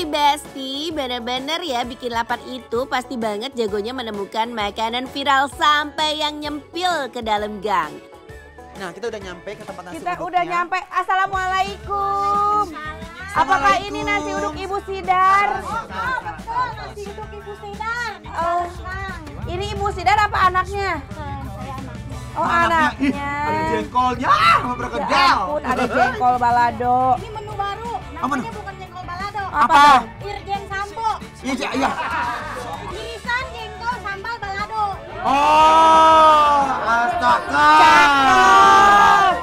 Besti, bener-bener ya bikin lapar itu pasti banget jagonya menemukan makanan viral sampai yang nyempil ke dalam gang. Nah, kita udah nyampe ke tempat nasi uduknya. Kita udah nyampe. Assalamualaikum. Apakah ini nasi uduk Ibu Sidar? Betul, nasi uduk Ibu Sidar. Ini Ibu Sidar apa anaknya? Saya anaknya. Oh, anaknya. Ada jengkolnya, sama Ya berkedel. ampun, ada jengkol balado. Ini menu baru, namanya bukan jengkol balado. Apa? Irjen Sambo. Iya, iya. Irisan jengkol sambal balado. Oh, astaga. Cakep.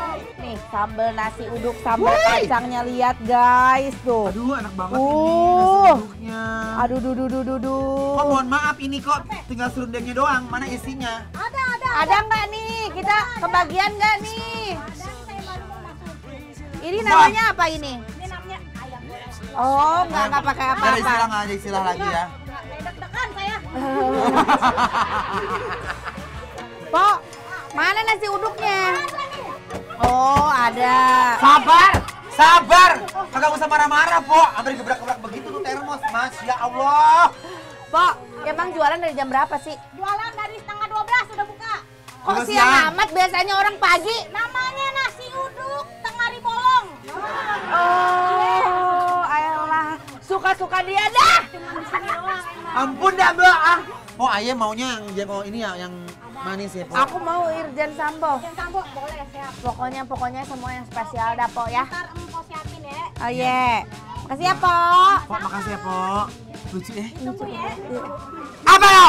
Nih, sambal nasi uduk, sambal kacangnya lihat guys tuh. Aduh, enak banget ini nasi uduknya. Aduh, duh. Oh, mohon maaf ini kok tinggal serundengnya doang. Mana isinya? Ada. Ada nggak nih? Kita kebagian nggak nih? Ada, saya baru mau masuk. Ini namanya apa ini? Ini namanya ayam goreng. Oh, nggak pakai Ada apa-apa. istilah nggak ada istilah lagi ya? Saya deg-degan saya. Pok, mana nasi uduknya? Oh, ada. Sabar. Kagak usah marah-marah, Pok. Hampir gebrak-gebrak begitu tuh termos, Masya Allah. Pok, emang jualan dari jam berapa sih? Jualan dari setengah 12 sudah buka. Kok Udah siang siang. amat, biasanya orang pagi? Namanya nasi uduk tengah ribolong. Oh, ayolah. Suka-suka dia dah. Cuma di sini doang emang. Ampun dah, Mbak. Oh, ayah maunya yang jengkol ini ya, yang manis ya, Pok. Aku mau Irjen Sambo. Irjen Sambo boleh siap. Pokoknya semua yang spesial dah, Pok ya. Ntar empok siapin ya. Oh iya. Makasih ya, Pok. Pok, makasih ya, Pok. Lucu ya. Tunggu ya. Apa lo?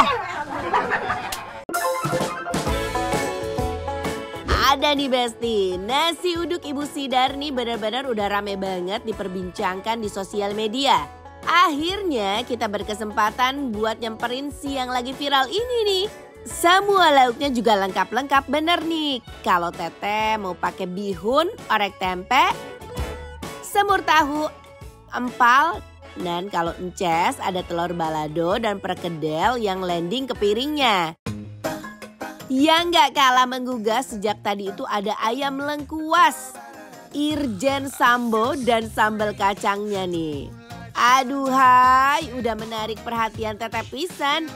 Ada nih Besti, nasi uduk Ibu Sidar nih benar-benar udah rame banget diperbincangkan di sosial media. Akhirnya kita berkesempatan buat nyamperin si yang lagi viral ini nih. Semua lauknya juga lengkap-lengkap bener nih. Kalau Teteh mau pakai bihun, orek tempe, semur tahu, empal, dan kalau Ences ada telur balado dan perkedel yang landing ke piringnya. Yang gak kalah menggugah sejak tadi itu ada ayam lengkuas, Irjen Sambo dan sambal kacangnya nih. Aduhai, udah menarik perhatian Teteh pisan.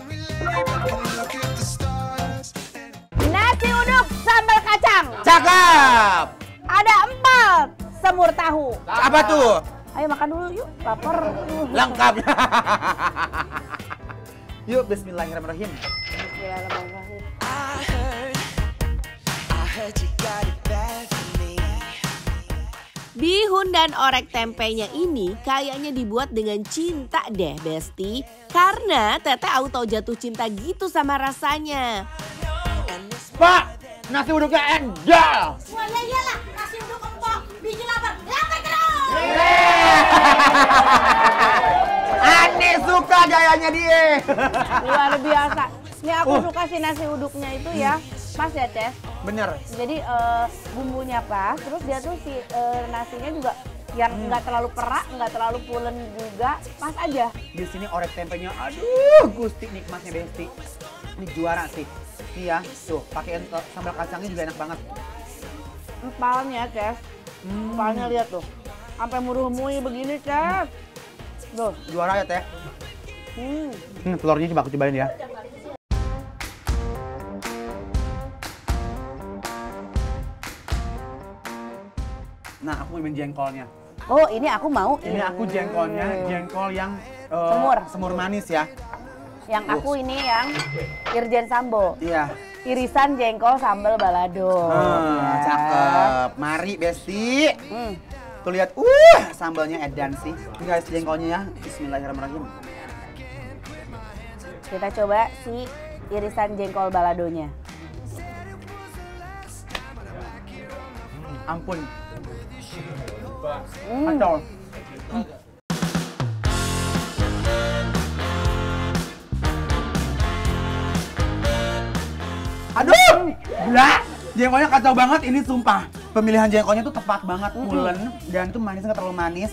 Nasi uduk sambal kacang. Cakep. Ada empal, semur tahu. Apa tuh? Ayo makan dulu yuk, lapar. Lengkap. Yuk, bismillahirrahmanirrahim. Bismillahirrahmanirrahim. Bihun dan orek tempenya ini kayaknya dibuat dengan cinta deh Besti. Karena Teteh auto jatuh cinta gitu sama rasanya. Pak, nasi uduknya endal. Wah ya iyalah, nasi uduk empok. Biji lapar terus. Aneh suka gayanya dia. Luar biasa. Ini aku suka sih nasi uduknya itu ya. Pas ya, Ces. Bener. Jadi bumbunya pas, terus dia tuh si nasinya juga yang nggak terlalu perak, nggak terlalu pulen juga, pas aja. Di sini orek tempenya, aduh, gusti nikmatnya Besti. Ini juara sih. Nih ya, tuh pakai sambal kacangnya juga enak banget. Empalnya, Ces. Empalnya lihat tuh. Sampai muruh-mui begini, Ces. Tuh. Juara ya, Teh. Telurnya coba aku cobain ya. Nah, aku mau jengkolnya. Oh, ini aku mau. Ini aku jengkolnya, jengkol yang semur manis ya. Yang aku ini yang Irjen Sambo. Iya. Irisan jengkol sambal balado. Ya. Cakep. Mari, Besti. Tuh lihat, sambalnya edan sih. Ini guys jengkolnya ya. Bismillahirrahmanirrahim. Kita coba si irisan jengkol baladonya. Ampun. Kacau. Aduh, gila. Jengkolnya kacau banget ini sumpah. Pemilihan jengkolnya tuh tepat banget, pulen dan itu manisnya nggak terlalu manis.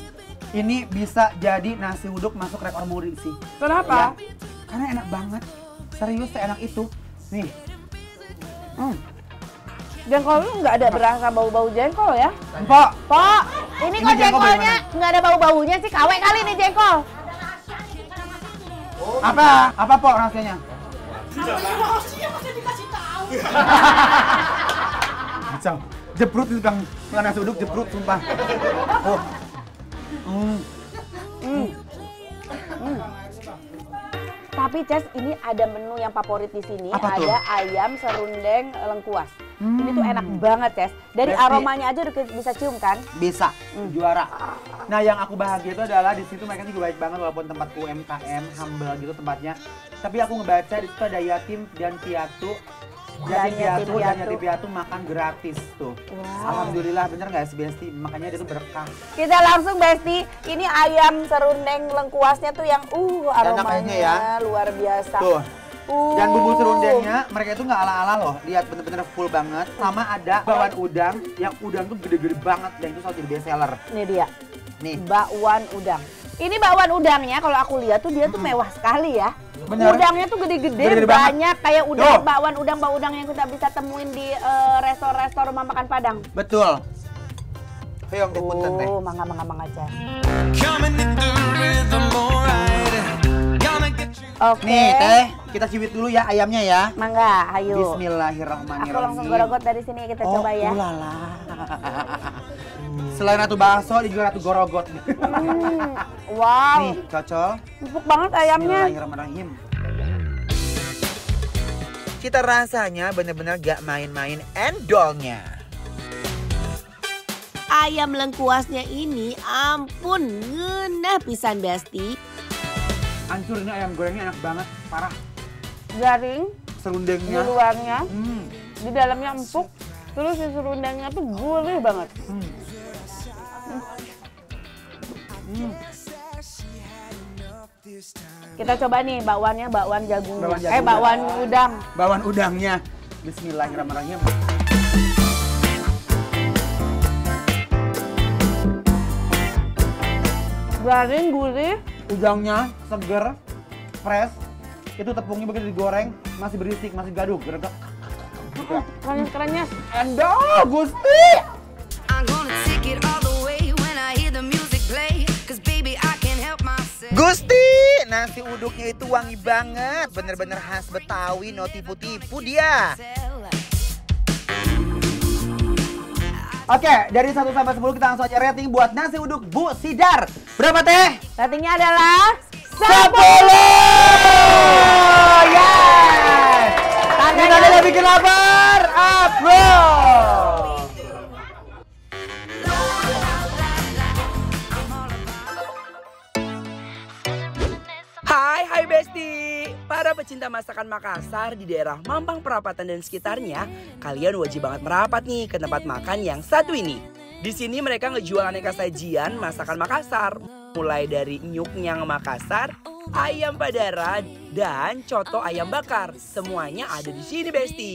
Ini bisa jadi nasi uduk masuk rekor muri sih. Kenapa? Ya, karena enak banget. Serius seenak itu. Nih. Jengkol lu nggak ada berasa bau-bau jengkol ya? Pok. Pok, ini kok Ini jengkol jengkolnya nggak ada bau-baunya sih, KW kali nih jengkol. Apa? Apa Pok rahasianya? Namanya rahasia masih dikasih tahu. Kacau. Jeprut itu Kang nasi uduk jeprut sumpah. Oh. Tapi Ces, ini ada menu yang favorit di sini. Apa tuh? Ada ayam serundeng lengkuas. Ini tuh enak banget Ces. Dari Besti. aromanya aja udah bisa cium kan? Bisa, juara. Nah yang aku bahagia itu adalah di situ mereka juga baik banget walaupun tempat UMKM, humble gitu tempatnya. Tapi aku ngebaca di situ ada yatim dan piatu. Yatim piatu makan gratis tuh. Wow. Alhamdulillah bener nggak sih Besti? Makanya dia tuh berkah. Kita langsung Besti, ini ayam serundeng lengkuasnya tuh yang aromanya ya. luar biasa. Tuh. Dan bumbu serundengnya mereka itu nggak ala-ala loh. Lihat bener-bener full banget. Sama ada bakwan udang yang udang tuh gede-gede banget dan itu selalu jadi best seller. Ini dia. Nih. Bakwan udang. Ini bakwan udangnya kalau aku lihat tuh dia tuh mewah sekali ya. Bener. Udangnya tuh gede-gede Gede-gede banyak kayak udang Tuh. bakwan udang yang kita bisa temuin di restoran rumah makan Padang. Betul. Ayo yang punten teh. Mangga aja. Oke. Nih teh, kita cibit dulu ya ayamnya ya. Mangga, ayo. Bismillahirrahmanirrahim. Aku langsung gorogot dari sini kita coba ya. Ulala. Selain ratu bakso, dia juga ratu gorogot. Wow. Nih, cocol. Empuk banget ayamnya. Bismillahirrahmanirrahim. Cita rasanya bener-bener gak main-main endolnya. Ayam lengkuasnya ini ampun ngeunah pisan Besti. Hancur ini ayam gorengnya enak banget, parah. Garing, di Serundengnya. luarnya, di dalamnya empuk. Terus si serundengnya tuh gurih banget. Kita coba nih bakwannya, bakwan jagung. Bakwan udang. Bakwan udangnya. Bismillahirrahmanirrahim. Garing, gurih. Udangnya seger, fresh. Itu tepungnya begitu digoreng, masih berisik, masih gaduh, geregek. Krenyes-krenyes. Endol, Gusti! I'm gonna take it all the way when I hear the music play. 'Cause baby I can't help myself. Gusti, nasi uduknya itu wangi banget, bener-bener khas Betawi, no tipu-tipu dia. Oke, dari 1 sampai 10 kita langsung aja rating buat nasi uduk Bu Sidar. Berapa teh? Ratingnya adalah 10! Yes! Kita udah bikin lapar, upload! Hai Besti, para pecinta masakan Makassar di daerah Mampang Perapatan dan sekitarnya, kalian wajib banget merapat nih ke tempat makan yang satu ini. Di sini mereka ngejual aneka sajian masakan Makassar, mulai dari nyuknyang Makassar, ayam padara, dan coto ayam bakar. Semuanya ada di sini Besti.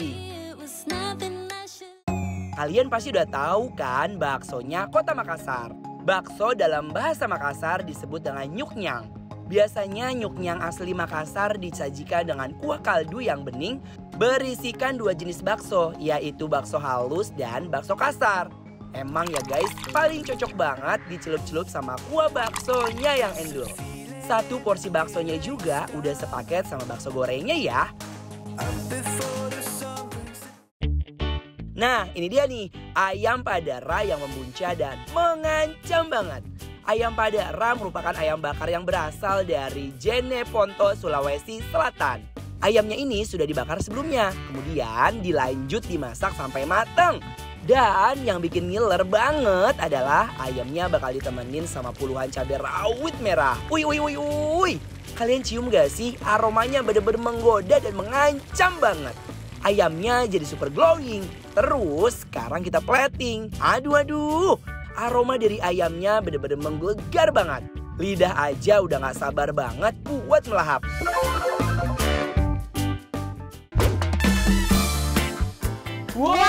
Kalian pasti udah tahu kan baksonya Kota Makassar. Bakso dalam bahasa Makassar disebut dengan nyuknyang. Biasanya nyuknyang asli Makassar disajikan dengan kuah kaldu yang bening berisikan 2 jenis bakso, yaitu bakso halus dan bakso kasar. Emang ya guys, paling cocok banget dicelup-celup sama kuah baksonya yang endul. 1 porsi baksonya juga udah sepaket sama bakso gorengnya ya. Nah, ini dia nih, ayam padara yang membuncah dan mengancam banget. Ayam padara merupakan ayam bakar yang berasal dari Jeneponto, Sulawesi Selatan. Ayamnya ini sudah dibakar sebelumnya, kemudian dilanjut dimasak sampai matang. Dan yang bikin ngiler banget adalah ayamnya bakal ditemenin sama puluhan cabai rawit merah. Uy. Kalian cium gak sih? Aromanya bener-bener menggoda dan mengancam banget. Ayamnya jadi super glowing. Terus sekarang kita plating. Aduh. Aroma dari ayamnya bener-bener menggelegar banget. Lidah aja udah gak sabar banget buat melahap. Wow!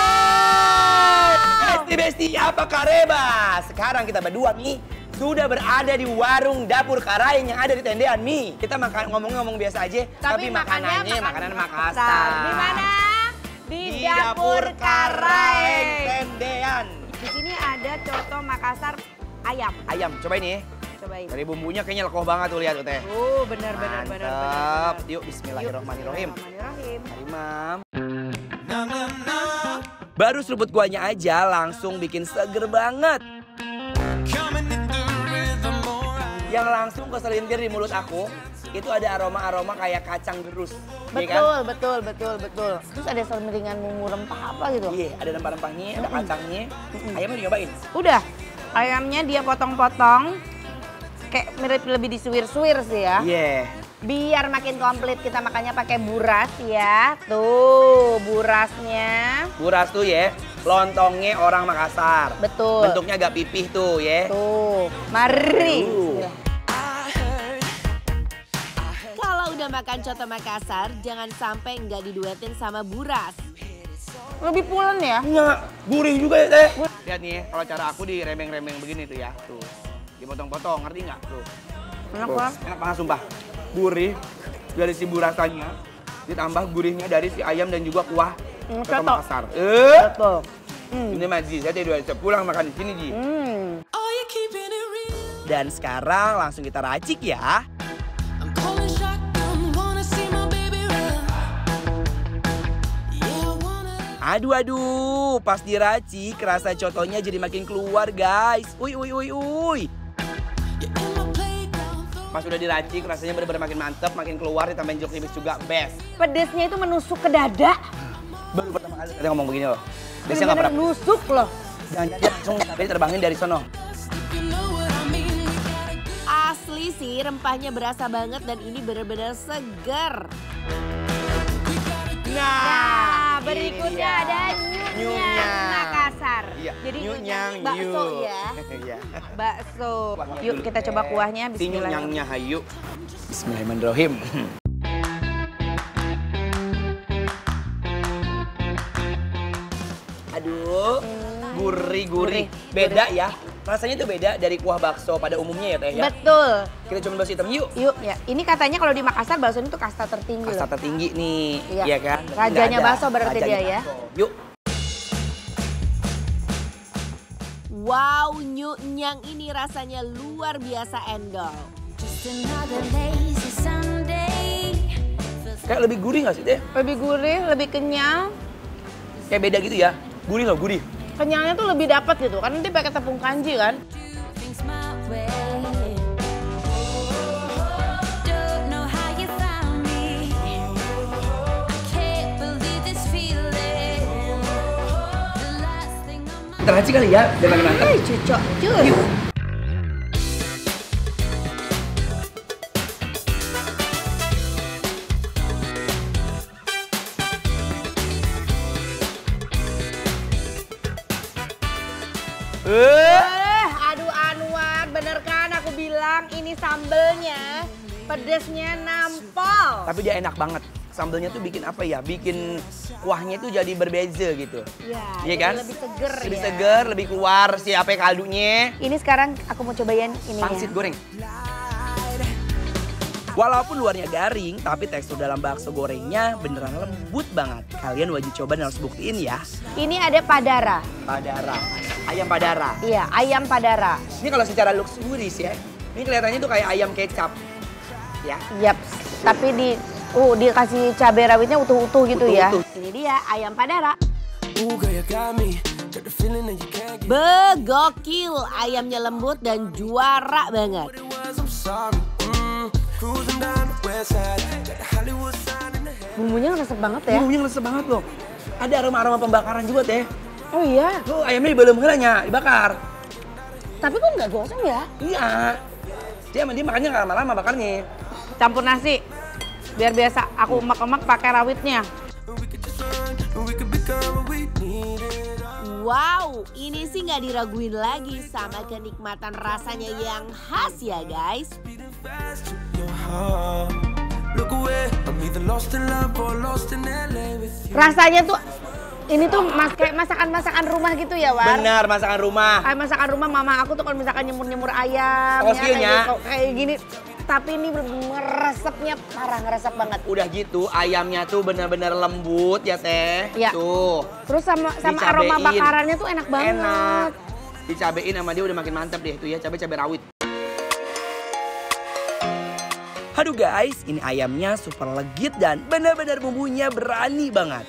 Besti, apa kabar? Sekarang kita berdua nih sudah berada di warung dapur Karaeng yang ada di tendean Mi. Kita ngomong biasa aja, tapi makanannya makanan Makassar. Di mana? Di dapur Karaeng tendean. Di sini ada coto Makassar ayam. Ayam, cobain nih. Cobain. Dari bumbunya kayaknya lekoh banget tuh, lihat tuh teh. Bener. Mantap. Yuk bismillahirrahmanirrahim. Bismillahirrahmanirrahim. Mari mam. Baru seruput kuahnya aja langsung bikin seger banget. Yang langsung keselintir di mulut aku itu ada aroma-aroma kayak kacang gerus. Iya kan? Betul. Terus ada semeringan bumbu rempah apa gitu? Iya, ada rempah-rempahnya, ada kacangnya. Ayamnya dicobain. Udah, ayamnya dia potong-potong. Kayak mirip lebih disuir-suir sih ya. Iya. Biar makin komplit kita makannya pakai buras ya. Tuh, burasnya. Buras tuh ya, lontongnya orang Makassar. Betul. Bentuknya agak pipih tuh ya. Tuh, mari. Kalau udah makan coto Makassar, jangan sampai nggak diduetin sama buras. Lebih pulen ya? Enggak, gurih juga ya teh. Lihat nih, kalau cara aku di remeng-remeng begini tuh ya, tuh. Dipotong-potong, ngerti nggak tuh? Enak Tuh, banget. enak banget sumpah. Gurih dari si burasanya, ditambah gurihnya dari si ayam dan juga kuah coto coto. Makassar. Betul. Ini mah Ji, saya udah pulang makan di sini Ji. Dan sekarang langsung kita racik ya. Aduh, pas diracik rasa cotonya jadi makin keluar guys. Uy. Pas udah diracik rasanya bener-bener makin mantep, makin keluar, ditambahin jeruk nipis juga best. Pedesnya itu menusuk ke dada. Baru pertama kali kita ngomong begini loh. Biasanya nggak Bener-bener pernah. nusuk loh. Jangan dia langsung tapi terbangin dari sono. Asli sih, rempahnya berasa banget dan ini bener-bener seger. Nah, ini berikutnya dia. ada nyunyang Makassar. Iya. Jadi nyunyang bakso ya. Iya. Bakso. Kuahnya Yuk dulu, kita coba Teh. kuahnya. Si Bismillahirrahmanirrahim. nyunyangnya hayu. Bismillahirrahmanirrahim. Aduh, gurih. Beda ya. Rasanya tuh beda dari kuah bakso pada umumnya ya Teh ya. Betul. Kita coba bakso hitam yuk. Yuk ya. Ini katanya kalau di Makassar bakso ini tuh kasta tertinggi Kasta loh. tertinggi nih, Iya. iya kan? Rajanya Nggak ada. bakso berarti Rajanya dia ya. bakso. Yuk. Wow, nyunyang ini rasanya luar biasa endol. Kayak lebih gurih nggak sih Teh? Lebih gurih, lebih kenyal. Kayak beda gitu ya. Gurih loh, gurih. Kenyalnya tuh lebih dapat gitu. Kan nanti pakai tepung kanji kan. Terhaji kali ya, biar makin mantap. Cocok. Cus. Aduh Anwar, bener kan aku bilang ini sambelnya pedesnya nampol. Tapi dia enak banget. Sambelnya tuh bikin apa ya? Bikin kuahnya tuh jadi berbeza gitu. Ya, Iya jadi kan? lebih seger Lebih ya. seger, lebih keluar si apa kaldunya. Ini sekarang aku mau cobain ini Pangsit ya. goreng. Walaupun luarnya garing, tapi tekstur dalam bakso gorengnya beneran lembut banget. Kalian wajib coba dan harus buktiin ya. Ini ada padara. Padara, ayam padara. Iya, ayam padara. Ini kalau secara luxuris ya, ini kelihatannya tuh kayak ayam kecap. Ya. Yap, tapi dikasih cabai rawitnya utuh-utuh gitu ya. Utuh-utuh. Ini dia ayam padara. Begokil, ayamnya lembut dan juara banget. Bumbunya resep banget ya. Bumbunya ngelesep banget loh. Ada aroma-aroma pembakaran juga Teh. Oh iya, Tuh ayamnya belum kelanya, dibakar. tapi kok nggak gosong ya? Iya. Dia makannya nggak lama-lama bakarnya. Campur nasi. Biar biasa aku emak-emak pakai rawitnya. Wow, ini sih nggak diraguin lagi sama kenikmatan rasanya yang khas ya guys. Rasanya tuh ini tuh kayak masakan-masakan rumah gitu ya, War? Benar, masakan rumah. Kayak masakan rumah mama aku tuh kalau misalkan nyemur-nyemur ayam Oh, ya, skillnya. kayak gini. Tapi ini resepnya parah, ngeresep banget. Udah gitu ayamnya tuh benar-benar lembut ya Teh. Iya. Tuh. Terus sama Dicabein. aroma bakarannya tuh enak banget. Enak. Dicabein sama dia udah makin mantep deh tuh ya, cabai rawit. Aduh guys, ini ayamnya super legit dan benar-benar bumbunya berani banget.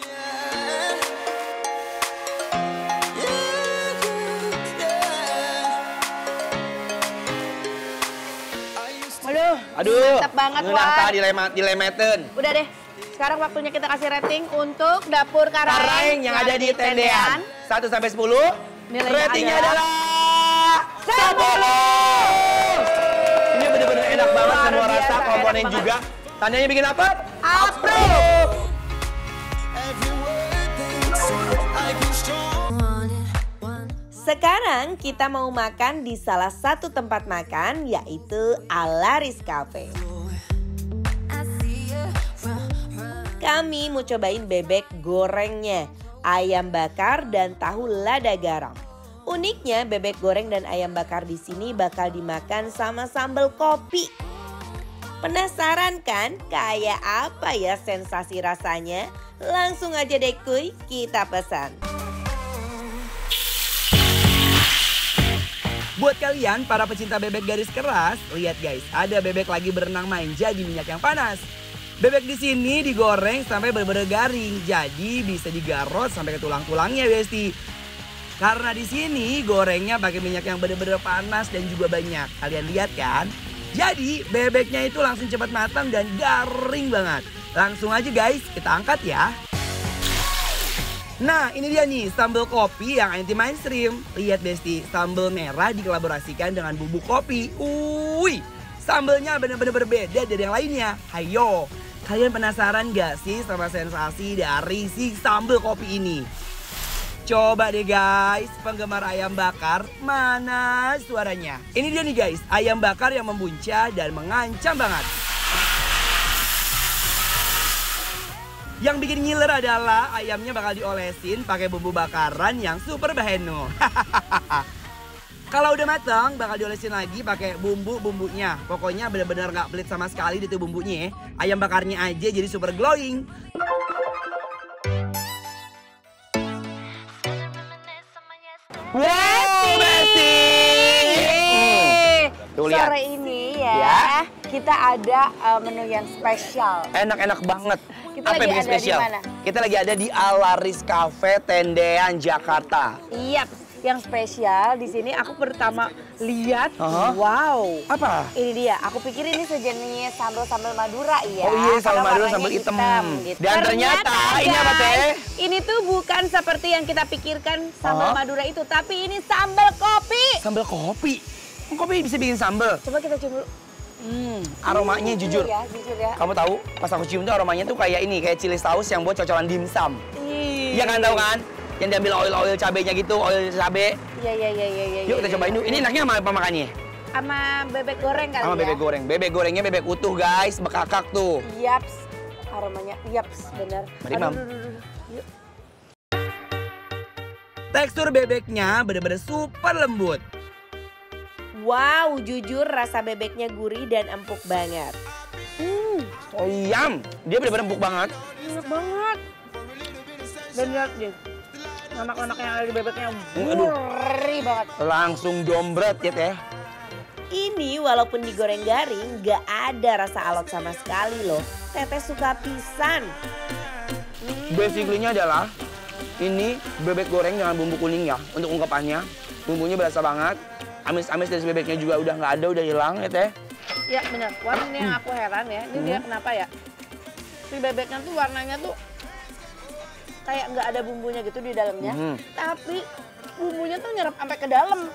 Aduh, mantap banget, Wan. Dilemetin. Udah deh, sekarang waktunya kita kasih rating untuk dapur Karaeng Yang ada di tendean. 1 sampai 10. Nilainya Ratingnya adalah adalah 10. Ini bener-bener enak banget, Luar semua biasa, rasa, komponen enak juga. Tandanya bikin apa? Approve. Sekarang kita mau makan di salah satu tempat makan yaitu Alaris Cafe. Kami mau cobain bebek gorengnya, ayam bakar dan tahu lada garam. Uniknya bebek goreng dan ayam bakar di sini bakal dimakan sama sambal kopi. Penasaran kan kayak apa ya sensasi rasanya? Langsung aja deh kuy, kita pesan. Buat kalian para pecinta bebek garis keras, lihat guys, ada bebek lagi berenang manja di minyak yang panas. Bebek di sini digoreng sampai bener-bener garing, jadi bisa digarot sampai ke tulang-tulangnya, Besti. Karena di sini gorengnya pakai minyak yang bener-bener panas dan juga banyak. Kalian lihat kan? Jadi bebeknya itu langsung cepat matang dan garing banget. Langsung aja guys, kita angkat ya. Nah, ini dia nih sambal kopi yang anti mainstream. Lihat Besti, sambal merah dikolaborasikan dengan bubuk kopi. Sambalnya benar-benar berbeda dari yang lainnya. Hayo, kalian penasaran gak sih sama sensasi dari si sambal kopi ini? Coba deh guys, penggemar ayam bakar, mana suaranya? Ini dia nih guys, ayam bakar yang membuncah dan mengancam banget. Yang bikin ngiler adalah ayamnya bakal diolesin pakai bumbu bakaran yang super baheno. Kalau udah matang bakal diolesin lagi pakai bumbunya. Pokoknya benar-benar nggak pelit sama sekali itu bumbunya. Ayam bakarnya aja jadi super glowing. Wow, Besti! Tuh lihat. Sore ini ya, kita ada menu yang spesial. Enak-enak banget. Kita Apa lagi yang bikin ada spesial? di mana? Kita lagi ada di Alaris Cafe Tendean, Jakarta. Iya, yang spesial di sini aku pertama lihat, wow. Apa? Ini dia, aku pikir ini sejenis sambal-sambal Madura ya. Oh iya, sambal karena Madura, warnanya sambal hitam. gitu. Dan ternyata ini apa, Teh? guys, ini tuh bukan seperti yang kita pikirkan sambal Madura itu, tapi ini sambal kopi. Sambal kopi? Kopi bisa bikin sambal? Coba kita cium dulu. Aromanya jujur. Jujur ya. Kamu tahu, pas aku cium tuh aromanya tuh kayak ini, kayak chili saus yang buat cocolan dimsum. Iya kan, tahu kan? Yang diambil oil cabenya gitu, oil cabe. Iya. Yuk kita cobain dulu. Ini enaknya sama apa makannya? Sama bebek goreng kali Sama ya. bebek goreng. Bebek gorengnya bebek utuh guys, bekakak tuh. Yaps, aromanya yaps bener. Mari, Mam. Aduh. Yuk. Tekstur bebeknya bener-bener super lembut. Wow, jujur rasa bebeknya gurih dan empuk banget. Oh yam, dia bener-bener empuk banget. Enak banget. Dan lihat deh, lemak-lemak yang ada di bebeknya Aduh. gurih banget. Langsung dombret ya Teh. Ini walaupun digoreng garing, gak ada rasa alot sama sekali loh. Teteh suka pisan. Basically-nya adalah ini bebek goreng dengan bumbu kuning ya untuk ungkapannya. Bumbunya berasa banget. Amis-amis dari bebeknya juga udah nggak ada, udah hilang ya Teh. Ya bener, warna ini yang aku heran ya. Ini dia kenapa ya? Si bebeknya tuh warnanya tuh kayak nggak ada bumbunya gitu di dalamnya. Tapi bumbunya tuh nyerap sampai ke dalam.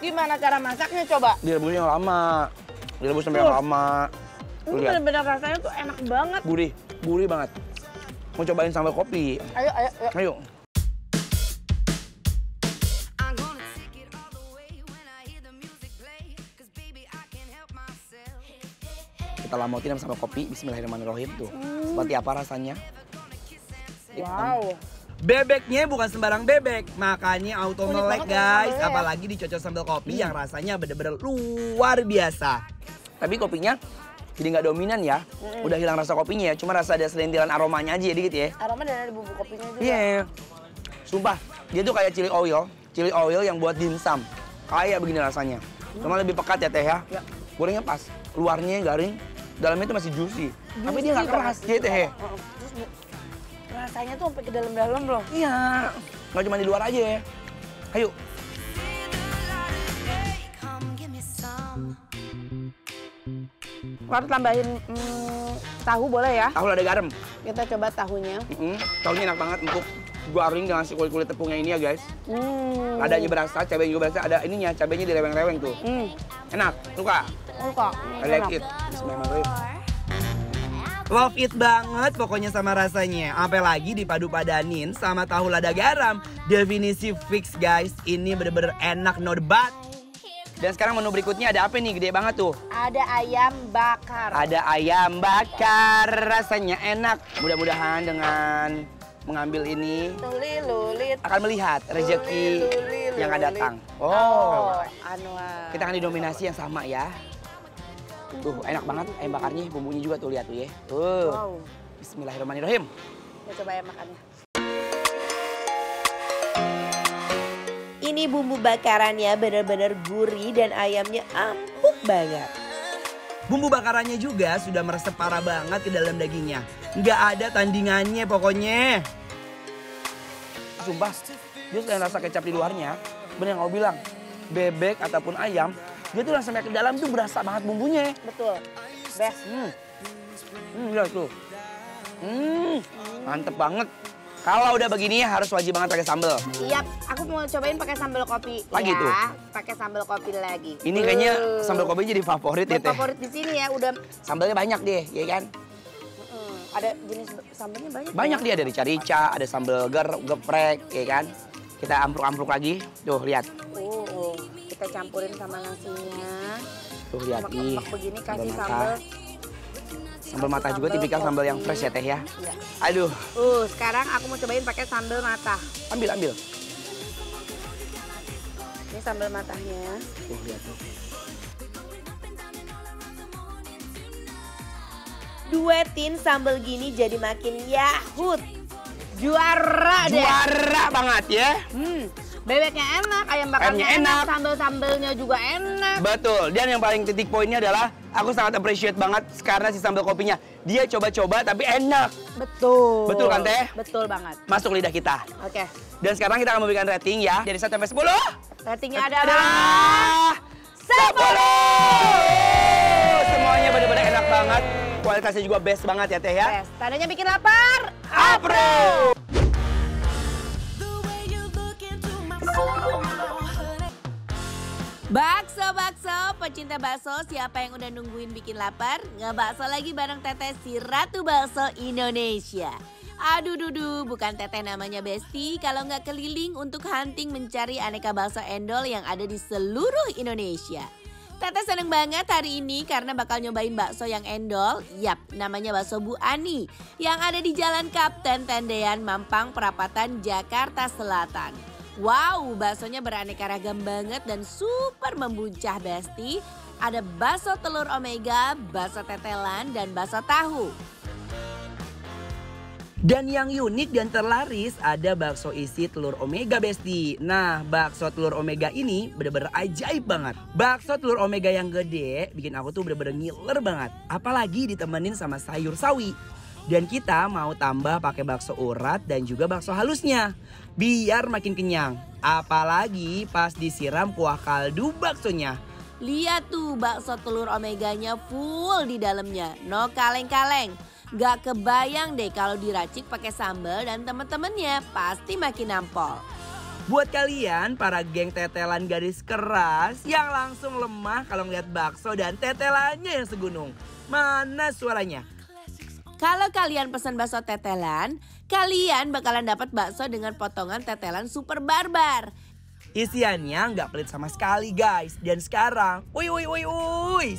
Gimana cara masaknya coba? Direbusnya lama. Direbus sampai lama. Ini bener-bener rasanya tuh enak banget. Gurih banget. Mau cobain sambal kopi. Ayo. Ayo. I'm gonna take it all the way when I hear the music play. 'Cause baby, I can't help myself. Kita lamotin sama kopi. Bismillahirrahmanirrahim tuh. Seperti apa rasanya? Wow. Bebeknya bukan sembarang bebek, makanya auto Unik melek banget ya guys. sambalnya ya. Apalagi dicocol sambal kopi yang rasanya bener-bener luar biasa. Tapi kopinya jadi nggak dominan ya. Udah hilang rasa kopinya ya, cuma rasa ada selintiran aromanya aja dikit ya. Aroma dan ada bumbu kopinya juga. Iya. Sumpah, dia tuh kayak chili oil yang buat dimsum. Kayak begini rasanya. Cuma lebih pekat ya Teh ya. Gorengnya pas, luarnya garing, dalamnya itu masih juicy. Tapi dia nggak keras gitu Teh. Terus rasanya tuh sampai ke dalam-dalam loh. Iya, nggak cuma di luar aja ya. Ayo. Come give me some. Harus tambahin tahu boleh ya? Tahu lada garam. Kita coba tahunya. Tahunya enak banget, empuk. Garing dengan si kulit-kulit tepungnya ini ya guys. Ladanya berasa, cabenya juga berasa. Ada ininya, cabenya direweng-reweng tuh. Enak, suka? Suka. I like it. Bismillahirrahmanirrahim. Love it banget pokoknya sama rasanya. Apalagi dipadu-padanin sama tahu lada garam. Definisi fix guys. Ini bener-bener enak, no debat. Dan sekarang menu berikutnya ada apa nih? Gede banget tuh. Ada ayam bakar. Ada ayam bakar. Rasanya enak. Mudah-mudahan dengan mengambil ini Lulit. akan melihat rezeki Lulit. yang akan datang. Anwar. Kita akan didominasi yang sama ya. Tuh enak banget ayam bakarnya, bumbunya juga tuh lihat tuh ya. Wow. Bismillahirrahmanirrahim. Kita coba ayam makannya. Ini bumbu bakarannya benar-benar gurih dan ayamnya empuk banget. Bumbu bakarannya juga sudah meresep parah banget ke dalam dagingnya. Nggak ada tandingannya pokoknya. Sumpah, dia selain rasa kecap di luarnya, bener yang kau bilang, bebek ataupun ayam, dia tuh langsung ke dalam tuh berasa banget bumbunya. Betul. Best. Lihat tuh. Mantep banget. Kalau udah begini harus wajib banget pakai sambal. Iya, aku mau cobain pakai sambal kopi. Lagi ya. tuh? Pakai sambal kopi lagi. Ini kayaknya sambal kopi jadi favorit ya Teh. Favorit di sini ya, udah. Sambalnya banyak deh, ya kan? Ada jenis sambalnya banyak. Banyak dia, ada rica-rica, ada sambal geprek, ya kan? Kita ampruk-ampruk lagi. Tuh, lihat. Kita campurin sama nasinya. Tuh, lihat nih. Empuk begini kasih Sambal sambal. Sambal mata juga tipikal sambal yang fresh ya Teh ya. Iya. Aduh, Sekarang aku mau cobain pakai sambal mata. ambil. Ini sambal matanya. Tuh, lihat tuh. Duetin sambal gini jadi makin yahut. Juara deh. Juara banget ya. Bebeknya enak, ayam bakarnya Ayamnya enak. sambal-sambalnya juga enak. Betul, dan yang paling titik poinnya adalah aku sangat appreciate banget karena si sambal kopinya. Dia coba-coba tapi enak. Betul. Betul kan Teh? Betul banget. Masuk lidah kita. Oke. Dan sekarang kita akan memberikan rating ya. Dari 1 sampai 10. Ratingnya adalah 10. Semuanya benar-benar enak banget. Kualitasnya juga best banget ya Teh ya. best. Tandanya bikin lapar. Approve. The way you look into my soul now, honey. Bakso, pecinta bakso, siapa yang udah nungguin bikin lapar? Ngebakso lagi bareng Teteh si Ratu Bakso Indonesia. Aduh dudu, bukan Teteh namanya Besti kalau nggak keliling untuk hunting mencari aneka bakso endol yang ada di seluruh Indonesia. Teteh seneng banget hari ini karena bakal nyobain bakso yang endol. Yap, namanya bakso Bu Ani yang ada di Jalan Kapten Tendean, Mampang, Perapatan, Jakarta Selatan. Wow, baksonya beraneka ragam banget dan super membuncah Besti. Ada bakso telur omega, bakso tetelan, dan bakso tahu. Dan yang unik dan terlaris ada bakso isi telur omega Besti. Nah, bakso telur omega ini bener-bener ajaib banget. Bakso telur omega yang gede bikin aku tuh bener-bener ngiler banget. Apalagi ditemenin sama sayur sawi. Dan kita mau tambah pakai bakso urat dan juga bakso halusnya. Biar makin kenyang. Apalagi pas disiram kuah kaldu baksonya. Lihat tuh bakso telur omeganya full di dalamnya. No kaleng-kaleng. Gak kebayang deh kalau diracik pakai sambal dan temen-temennya pasti makin nampol. Buat kalian para geng tetelan garis keras yang langsung lemah kalau ngeliat bakso dan tetelannya yang segunung. Mana suaranya? Kalau kalian pesan bakso tetelan, kalian bakalan dapat bakso dengan potongan tetelan super barbar. Isiannya nggak pelit sama sekali guys. Dan sekarang,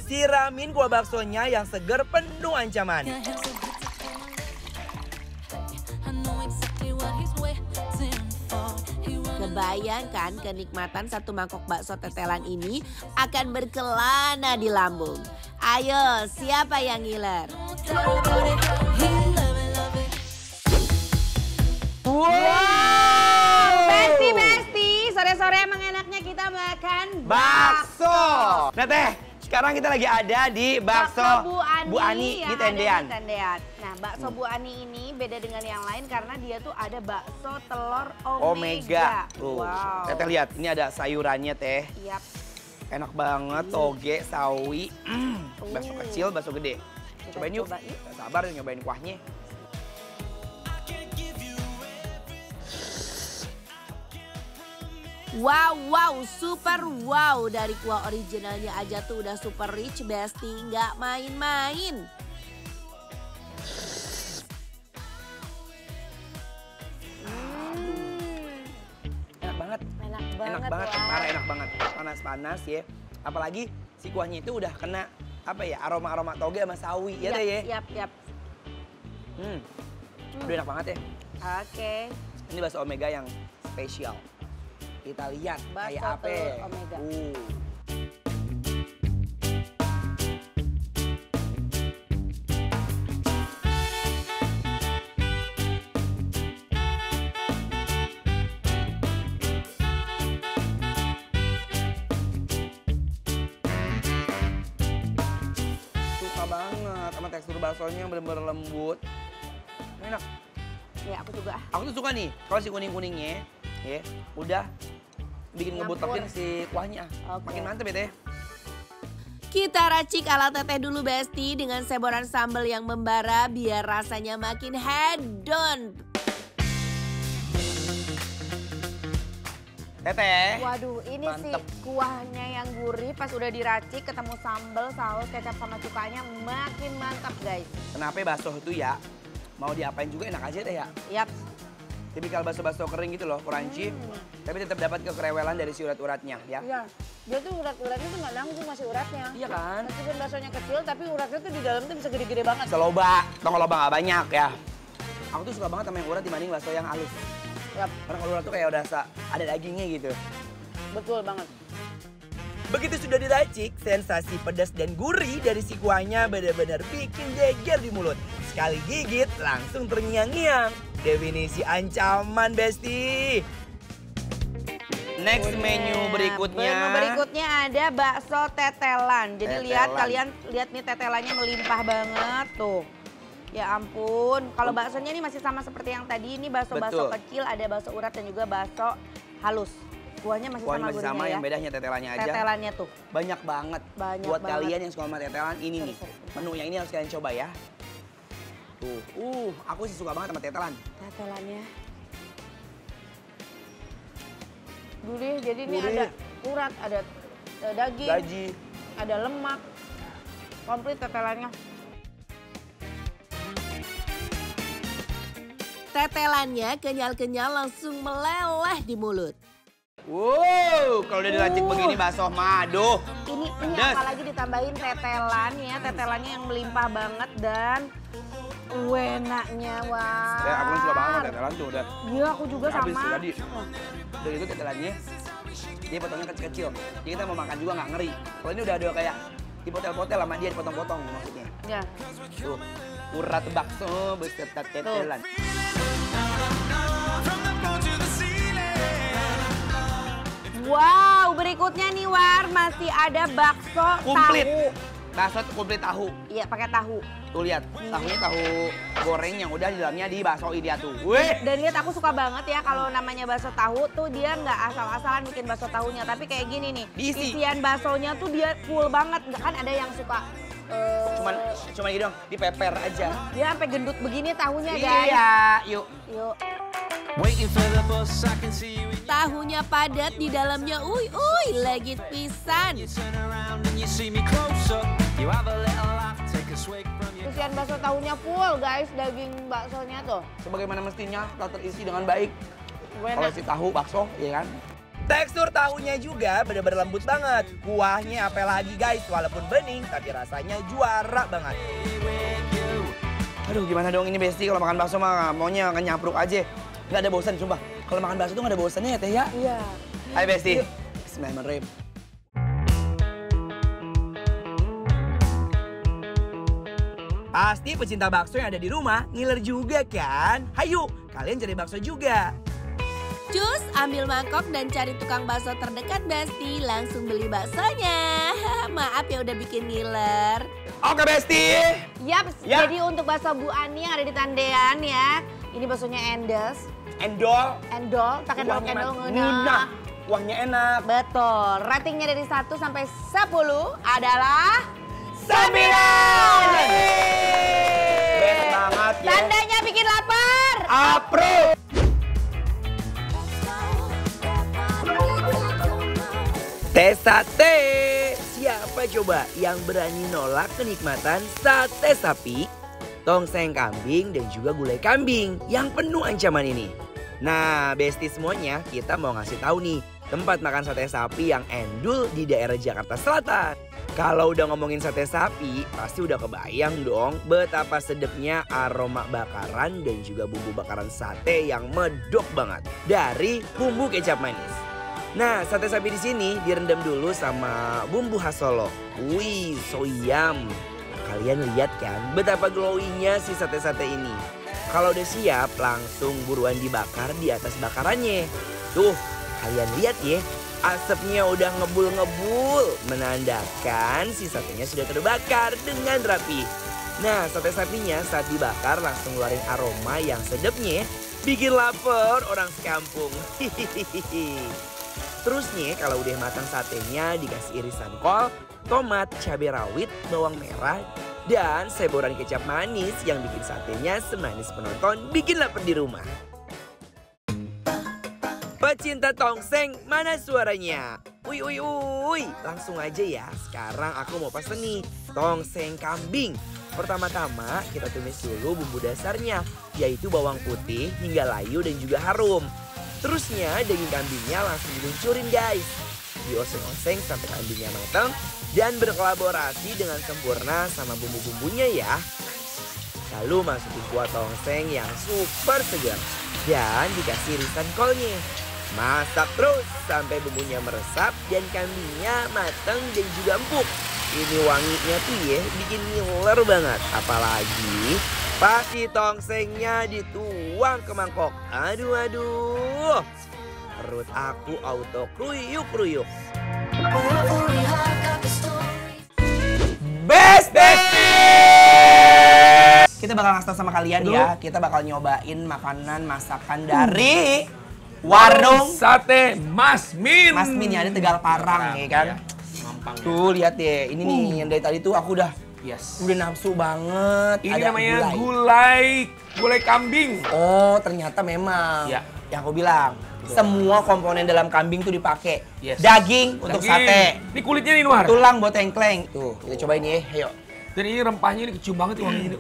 siramin kuah baksonya yang seger penuh ancaman. Kebayangkan kenikmatan satu mangkok bakso tetelan ini akan berkelana di lambung. Ayo, siapa yang ngiler? Besti, sore-sore emang enaknya kita makan Bakso. Nah Teh, Sekarang kita lagi ada di bakso Bu Ani yang di Tendean. ada di Tendean. Nah, bakso Bu Ani ini beda dengan yang lain karena dia tuh ada bakso telur omega. Wow. Teteh lihat, ini ada sayurannya teh. Yap. Enak banget, toge, sawi. Bakso kecil, bakso gede. Cobain yuk. coba yuk. Gak sabar nyobain kuahnya. Wow, super wow. Dari kuah originalnya aja tuh udah super rich, Besti. Nggak main-main. Enak banget. Enak banget, Wak. parah enak banget. Panas-panas ya. Apalagi si kuahnya itu udah kena apa ya, aroma-aroma toge sama sawi ya teh ya. Yap. Udah enak banget ya. Oke. Ini bakso omega yang spesial. Kita lihat Bakso kayak apa. telur omega. Suka banget sama tekstur baksonya yang bener-bener lembut. Enak. Ya, aku juga. Aku tuh suka nih kalau si kuning-kuningnya ya udah bikin Nyampur. ngebutokin si kuahnya. Oke. Makin mantep ya teh. Kita racik ala teteh dulu, Besti, dengan seboran sambal yang membara biar rasanya makin hedon. Teteh. Waduh, ini Mantep. sih kuahnya yang gurih pas udah diracik ketemu sambal, saus, kecap sama cukanya makin mantap, guys. Kenapa bakso itu ya mau diapain juga enak aja teh ya. Yap. Tipikal bakso-bakso kering gitu loh, crunchy. Tapi tetap dapat kekerewelan dari si urat-uratnya ya. Iya. Dia tuh urat-uratnya tuh nggak nanggung masih uratnya. Iya kan? Meskipun baksonya kecil, tapi uratnya tuh di dalam tuh bisa gede-gede banget. Seloba, tong loba nggak banyak ya. Aku tuh suka banget sama yang urat dibanding bakso yang halus. Yap, Karena kalau urat tuh kayak udah ada dagingnya gitu. betul banget. Begitu sudah diracik, sensasi pedas dan gurih dari si kuahnya benar-benar bikin geger di mulut. Sekali gigit langsung terngiang-ngiang. Definisi ancaman, Besti. Next menu berikutnya. Menu berikutnya ada bakso tetelan. Jadi lihat, Tetelan. kalian lihat nih tetelannya melimpah banget tuh. Ya ampun, kalau baksonya ini masih sama seperti yang tadi. Ini bakso-bakso Betul. kecil, ada bakso urat dan juga bakso halus. Kuahnya masih Kuahnya sama masih gurihnya sama, ya. yang bedanya tetelannya aja. Tetelannya tuh. Banyak banget. Banyak Buat banget. kalian yang suka sama tetelan, ini nih. Sorry. Menu yang ini harus kalian coba ya. Tuh, aku sih suka banget sama tetelan. Tetelannya. Gurih, jadi ini Gurih. ada urat, ada daging, Gaji. ada lemak. Komplit tetelannya. Tetelannya kenyal-kenyal langsung meleleh di mulut. Wow, kalau udah diracik begini bakso madu. Ini Pedas. apalagi ditambahin tetelan ya, tetelannya yang melimpah banget dan enaknya, wah. Ya, aku kan suka banget sama tetelan tuh udah. Iya, aku juga Habis sama. tuh tadi. Udah itu tetelannya, dia potongnya kecil-kecil. Jadi kita mau makan juga nggak ngeri. Kalau ini udah ada kayak dipotel-potel sama dia dipotong-potong maksudnya. Ya. Tuh, urat bakso beserta tetelan. Wow, berikutnya nih War, masih ada bakso Komplit. tahu. Bakso komplit tahu. Iya, pakai tahu. Tuh lihat, tahunya tahu goreng yang udah di dalamnya dibaksoin dia tuh. Wih, Dan lihat aku suka banget ya kalau namanya bakso tahu tuh dia nggak asal-asalan bikin bakso tahunya, tapi kayak gini nih. Diisi. Isian baksonya tuh dia full banget. Nggak, kan ada yang suka cuman gitu dong, dipeper aja. dia sampai gendut begini tahunya, guys. Iya, yuk. Yuk. Tahunya padat, di dalamnya uy legit pisan. Isian bakso tahunya full, guys, daging baksonya tuh. Sebagaimana mestinya telah terisi dengan baik. Enak. Kalau si tahu bakso, ya kan? Tekstur tahunya juga bener-bener lembut banget. Kuahnya apalagi guys, walaupun bening tapi rasanya juara banget. Aduh gimana dong ini Besti, kalau makan bakso mah maunya nyapruk aja. Nggak ada bosan sumpah. Kalau makan bakso tuh nggak ada bosannya ya Teh ya. Iya. Hai Besti. Bismillahirrahmanirrahim. Pasti pecinta bakso yang ada di rumah ngiler juga kan? Hayu, kalian cari bakso juga. Cus, ambil mangkok dan cari tukang bakso terdekat, Besti. Langsung beli baksonya. Maaf ya udah bikin ngiler. Oke Besti. Yap, Ya. jadi untuk bakso Bu Ani yang ada di Tandean ya. Ini baksonya Endes, Endol. endol, pakai endol Kuahnya endol ngena. Kuahnya enak. Betul, ratingnya dari 1 sampai 10 adalah 9. Best banget ya. tandanya bikin lapar. Approve. Teh sate. Siapa coba yang berani nolak kenikmatan sate sapi, tongseng kambing, dan juga gulai kambing yang penuh ancaman ini? Nah, Besti semuanya, kita mau ngasih tahu nih tempat makan sate sapi yang endul di daerah Jakarta Selatan. Kalau udah ngomongin sate sapi, pasti udah kebayang dong betapa sedapnya aroma bakaran dan juga bumbu bakaran sate yang medok banget dari bumbu kecap manis. Nah, sate sapi di sini direndam dulu sama bumbu khas Solo. Wih, so yum. Kalian lihat kan betapa glowingnya si sate-sate ini. Kalau udah siap, langsung buruan dibakar di atas bakarannya. Tuh, kalian lihat ya, asapnya udah ngebul-ngebul, menandakan si satenya sudah terbakar dengan rapi. Nah, sate sapinya saat dibakar langsung ngeluarin aroma yang sedapnya bikin lapar orang sekampung. Hihihi. Terus nih kalau udah matang satenya dikasih irisan kol, tomat, cabai rawit, bawang merah, dan seboran kecap manis yang bikin satenya semanis penonton bikin lapar di rumah. Pecinta tongseng, mana suaranya? Uy, langsung aja ya. Sekarang aku mau pesen nih, tongseng kambing. Pertama-tama kita tumis dulu bumbu dasarnya, yaitu bawang putih hingga layu dan juga harum. Terusnya daging kambingnya langsung diluncurin guys. Dioseng-oseng sampai kambingnya matang dan berkolaborasi dengan sempurna sama bumbu-bumbunya ya. Lalu masukin kuah tongseng yang super segar dan dikasih irisan kolnya. Masak terus sampai bumbunya meresap dan kambingnya matang dan juga empuk. Ini wanginya tuh ya bikin ngiler banget. Apalagi pas si tongsengnya dituang ke mangkok. Aduh. Perut aku auto kruyuk-kruyuk. Best Kita bakal ngasih tau sama kalian ya. Kita bakal nyobain makanan masakan dari warung Sate Mas Min. Mas Min yang ada Tegal Parang ya kan. Mampang. Tuh lihat deh, ini nih yang dari tadi tuh aku udah Yes. nafsu banget. Ini Ada namanya gulai kambing. Oh, ternyata memang. Ya. Yang aku bilang, semua komponen dalam kambing tuh dipakai. Yes. Daging untuk Daging. sate, Ini kulitnya nih Nuar. tulang buat tengkleng. Tuh, kita cobain ya, ayo. Dan ini rempahnya ini kecium banget wanginya ini.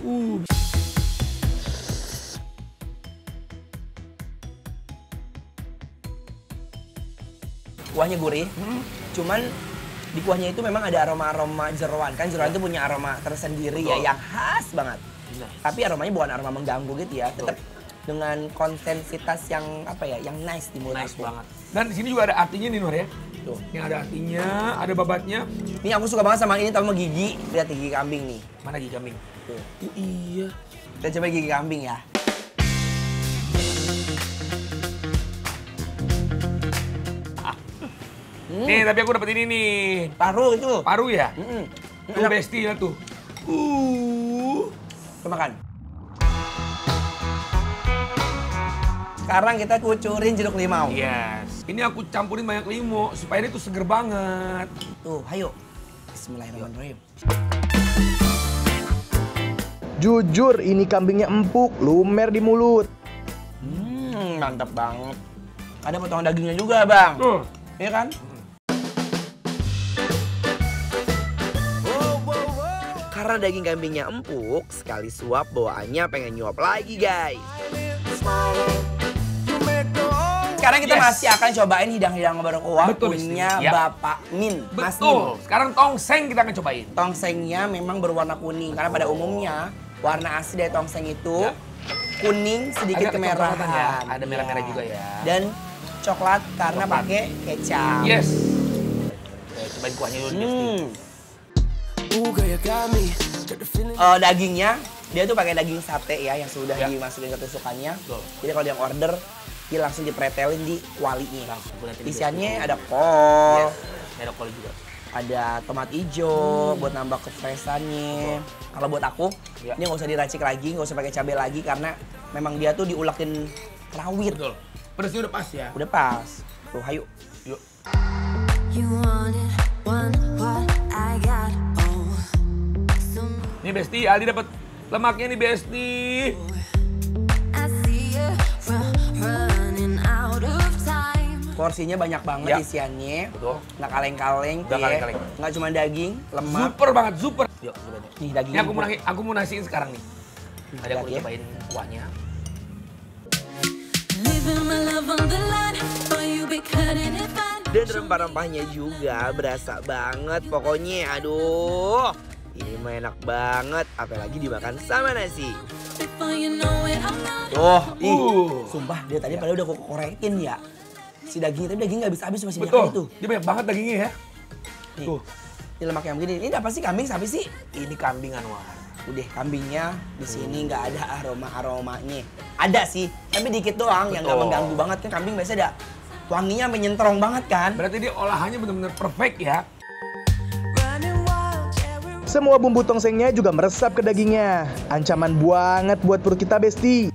Kuahnya gurih, cuman di kuahnya itu memang ada aroma-aroma jeroan. Kan jeroan itu punya aroma tersendiri ya, Betul. yang khas banget. Benar. Tapi aromanya bukan aroma mengganggu gitu ya, tetap dengan konsensitas yang apa ya, yang nice di mulut Nice aku. banget. Dan di sini juga ada artinya nih Nuar ya. Tuh. Ini ada artinya, ada babatnya. Ini aku suka banget sama ini, sama gigi. Lihat gigi kambing nih. Mana gigi kambing? Tuh. Iya. Kita coba gigi kambing ya. Nih, tapi aku dapat ini nih. Paru itu. Paru ya? Tuh Enak. Besti ya tuh. Kita makan. Sekarang kita kucurin jeruk limau. Yes. Ini aku campurin banyak limo supaya ini tuh seger banget. Tuh, ayo. Bismillahirrahmanirrahim. Jujur ini kambingnya empuk, lumer di mulut. Mantap banget. Ada potongan dagingnya juga, Bang. Tuh. Iya kan? Karena daging kambingnya empuk, sekali suap bawaannya pengen nyuap lagi guys. Sekarang kita Yes. masih akan cobain hidang-hidang barbacoa Betul, punya Besti. Ya. Bapak Min. Mas Min. Betul. Sekarang tongseng kita akan cobain. Tongsengnya memang berwarna kuning karena pada umumnya warna asli dari tongseng itu Ya. kuning sedikit Agak kemerahan. kecoklatan ya. Ada merah-merah juga ya. Dan coklat karena Coklat. pakai kecap. Yes. Oke, cobain kuahnya dulu Besti. Dagingnya dia tuh pakai daging sate ya yang sudah Ya. dimasukin ke tusukannya. Betul. Jadi kalau yang order dia langsung dipretelin di kualinya. Langsung, aku liatin Isiannya dulu. ada kol, Yes. Ada kol juga. ada tomat hijau buat nambah kefreshannya. Kalau buat aku, ini nggak usah diracik lagi, nggak usah pakai cabai lagi karena memang dia tuh diulakin rawit. Betul. Pedasnya udah pas ya. Udah pas. Tuh, ayo. Yuk. You wanted one what I got. Oh, some Nih Besti, Aldi dapat lemaknya nih Besti. I see you running out of time. Porsinya banyak banget Ya. isiannya. Betul. Nggak kaleng-kaleng. Nggak ya. kaleng-kaleng. Nggak cuma daging, lemak. Super banget, super. Yuk, coba deh. Nih dagingnya. Ini aku mau nasiin sekarang nih. Tadi aku lihat ya. cobain kuahnya. Living my love on the line, or you be cutting it fine. Dan rempah-rempahnya juga berasa banget pokoknya. Aduh, ini mah enak banget. Apalagi dimakan sama nasi. Before you know it, I'm not. Oh, sumpah dia tadi padahal udah aku korekin ya. Si dagingnya, tapi daging nggak habis-habis masih banyak Betul. itu. Dia banyak banget dagingnya ya. Nih, Tuh. ini lemak yang begini. Ini apa sih kambing? Sapi sih? Ini kambing Anwar. Udah kambingnya di sini nggak ada aromanya. Ada sih, tapi dikit doang yang nggak Betul. mengganggu banget kan kambing biasanya ada wanginya sampai nyentrong banget kan. Berarti dia olahannya benar-benar perfect ya. Running wild, yeah, we're Semua bumbu tongsengnya juga meresap ke dagingnya. Ancaman banget buat perut kita, Besti.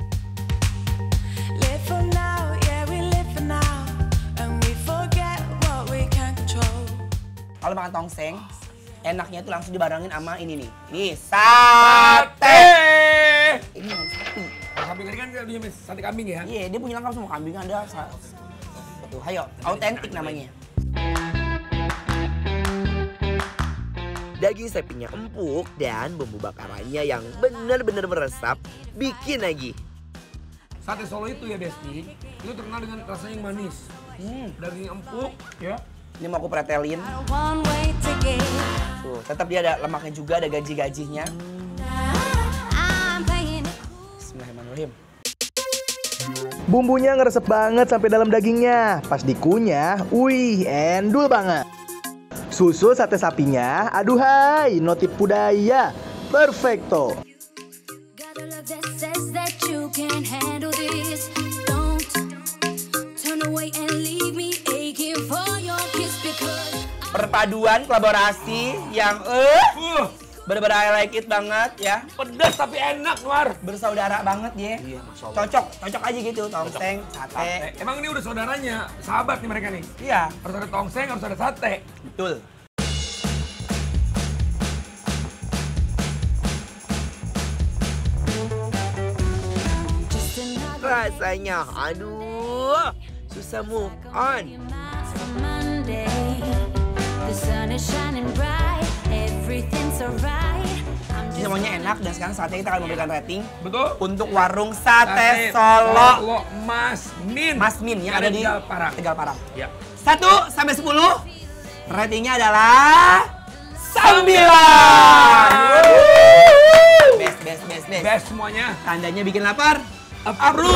live for now, yeah, we live for now, and we forget what we can't control. Kalau makan tongseng, enaknya tuh langsung dibarengin sama ini nih. Ini sate. Ini yang sapi. Kambing tadi kan dia punya sate kambing ya. Iya, dia punya lengkap semua kambing ada. Tuh, ayo, autentik namanya. Daging sapinya empuk dan bumbu bakarannya yang benar-benar meresap bikin lagi. Sate Solo itu ya Besti, itu terkenal dengan rasanya yang manis. Daging empuk ya. Ini mau aku pretelin. One way ticket. Tuh, tetap dia ada lemaknya juga, ada gaji-gajinya. I'm paying it. Bismillahirrahmanirrahim. Bumbunya ngeresep banget sampai dalam dagingnya. Pas dikunyah, wih, endul banget. Susul sate sapinya, aduhai, notipu daya. Perfecto. Got a love that says that you can't handle this. Don't turn away and leave me aching for your kiss because Perpaduan kolaborasi yang bener-bener I like it banget ya. Pedas tapi enak Anwar. Bersaudara banget ya. Iya, Masya Allah. Cocok aja gitu, tongseng, sate. Emang ini udah saudaranya, sahabat nih mereka nih. Iya, Harus ada tongseng, harus ada sate. betul. just another Rasanya, aduh, susah move on. night for Monday. The sun is shining bright, everything's alright. I'm Ini semuanya enak dan sekarang saatnya kita akan memberikan rating Betul? untuk warung Sate Solo Mas Min. Mas Min yang ada di Tegal Parang. Tegal Parang. Ya. 1 sampai 10, ratingnya adalah 9. Best. Best semuanya. Tandanya bikin lapar. Approve.